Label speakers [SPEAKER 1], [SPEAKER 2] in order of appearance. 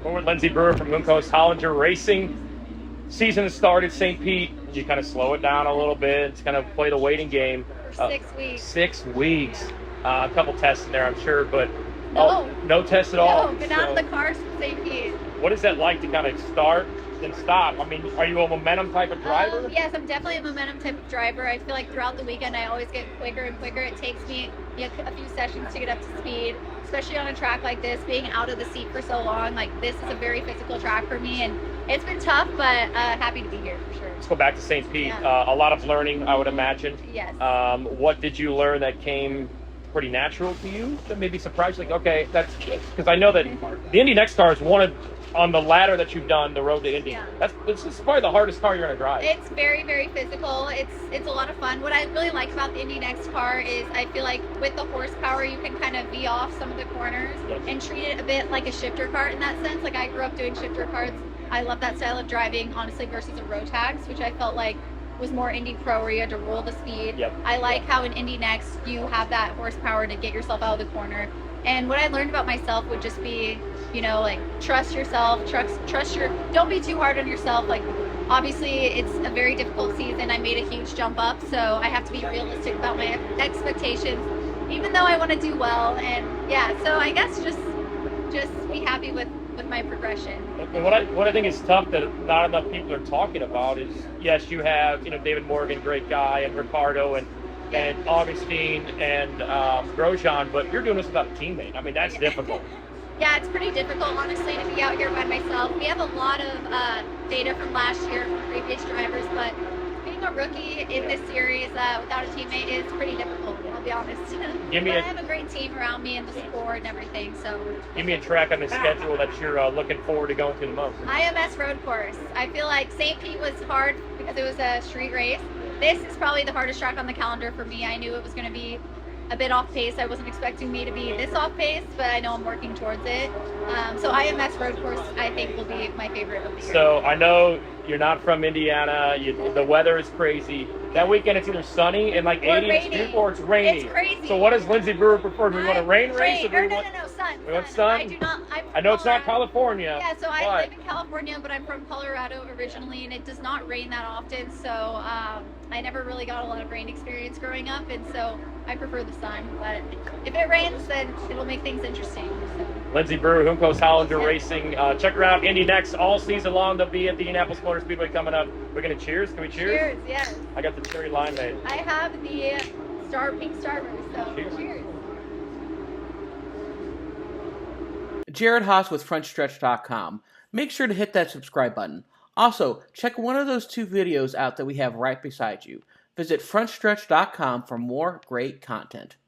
[SPEAKER 1] We're with Lindsay Brewer from Coast Hollinger Racing. Season has started, St. Pete. You kind of slow it down a little bit to kind of play the waiting game.
[SPEAKER 2] For 6 weeks.
[SPEAKER 1] 6 weeks. A couple tests in there, I'm sure, but no tests at all.
[SPEAKER 2] No, been out of the car since St. Pete.
[SPEAKER 1] What is that like to kind of start and stop? I mean, are you a momentum type of driver?
[SPEAKER 2] Yes, I'm definitely a momentum type of driver. I feel like throughout the weekend I always get quicker and quicker. It takes me a few sessions to get up to speed, especially on a track like this, being out of the seat for so long. Like, this is a very physical track for me, and it's been tough, but happy to be here for sure.
[SPEAKER 1] Let's go back to St. Pete.
[SPEAKER 2] Yeah.
[SPEAKER 1] A lot of learning, I would imagine.
[SPEAKER 2] Yes.
[SPEAKER 1] What did you learn that came pretty natural to you that maybe surprised you? Like, okay, that's because I know that the Indy NXT car is one of, on the ladder that you've done, the road to Indy.
[SPEAKER 2] Yeah.
[SPEAKER 1] This is probably the hardest car you're going to drive.
[SPEAKER 2] It's very, very physical. It's a lot of fun. What I really like about the Indy NXT car is I feel like with the horsepower, you can kind of V off some of the corners and treat it a bit like a shifter kart in that sense. Like, I grew up doing shifter karts. I love that style of driving, honestly, versus a Rotax, which I felt like was more Indy Pro, where you had to roll the speed.
[SPEAKER 1] Yep.
[SPEAKER 2] I like how in Indy NXT you have that horsepower to get yourself out of the corner. And what I learned about myself would just be, like, trust yourself, don't be too hard on yourself. Like, obviously it's a very difficult season. I made a huge jump up, so I have to be realistic about my expectations, even though I want to do well. And so I guess just be happy with my progression.
[SPEAKER 1] And what I think is tough that not enough people are talking about is, yes, you have David Morgan, great guy, and Ricardo and Augustine and Grosjean, but you're doing this without a teammate. I mean, that's difficult.
[SPEAKER 2] Yeah, it's pretty difficult, honestly, to be out here by myself. We have a lot of data from last year from previous drivers, but being a rookie in this series without a teammate is pretty difficult, I'll be honest. But I have a great team around me and the support and everything, so.
[SPEAKER 1] Give me a track on the schedule that you're looking forward to going through the most.
[SPEAKER 2] IMS road course. I feel like St. Pete was hard because it was a street race. This is probably the hardest track on the calendar for me. I knew it was going to be a bit off pace. I wasn't expecting me to be this off pace, but I know I'm working towards it. So IMS road course, I think, will be my favorite of the year.
[SPEAKER 1] So I know you're not from Indiana. The weather is crazy. That weekend it's either sunny and like 80 or it's rainy.
[SPEAKER 2] It's crazy.
[SPEAKER 1] So what does Lindsay Brewer prefer? Do we want a rain race? Or
[SPEAKER 2] no, sun.
[SPEAKER 1] We want sun?
[SPEAKER 2] I do not.
[SPEAKER 1] I know it's not California.
[SPEAKER 2] Yeah, so I live in California, but I'm from Colorado originally, and it does not rain that often. So I never really got a lot of rain experience growing up, and so I prefer the sun. But if it rains, then it'll make things interesting. So.
[SPEAKER 1] Lindsay Brewer, Coast Hollinger Racing. Check her out. Indy NXT all season long. They'll be at the Indianapolis Motor Speedway coming up. We're going to cheers. Can we cheers?
[SPEAKER 2] Cheers, yes.
[SPEAKER 1] I got the cherry limeade.
[SPEAKER 2] I have the pink Starburst, so cheers.
[SPEAKER 3] Jared Haas with Frontstretch.com. Make sure to hit that subscribe button. Also, check one of those 2 videos out that we have right beside you. Visit Frontstretch.com for more great content.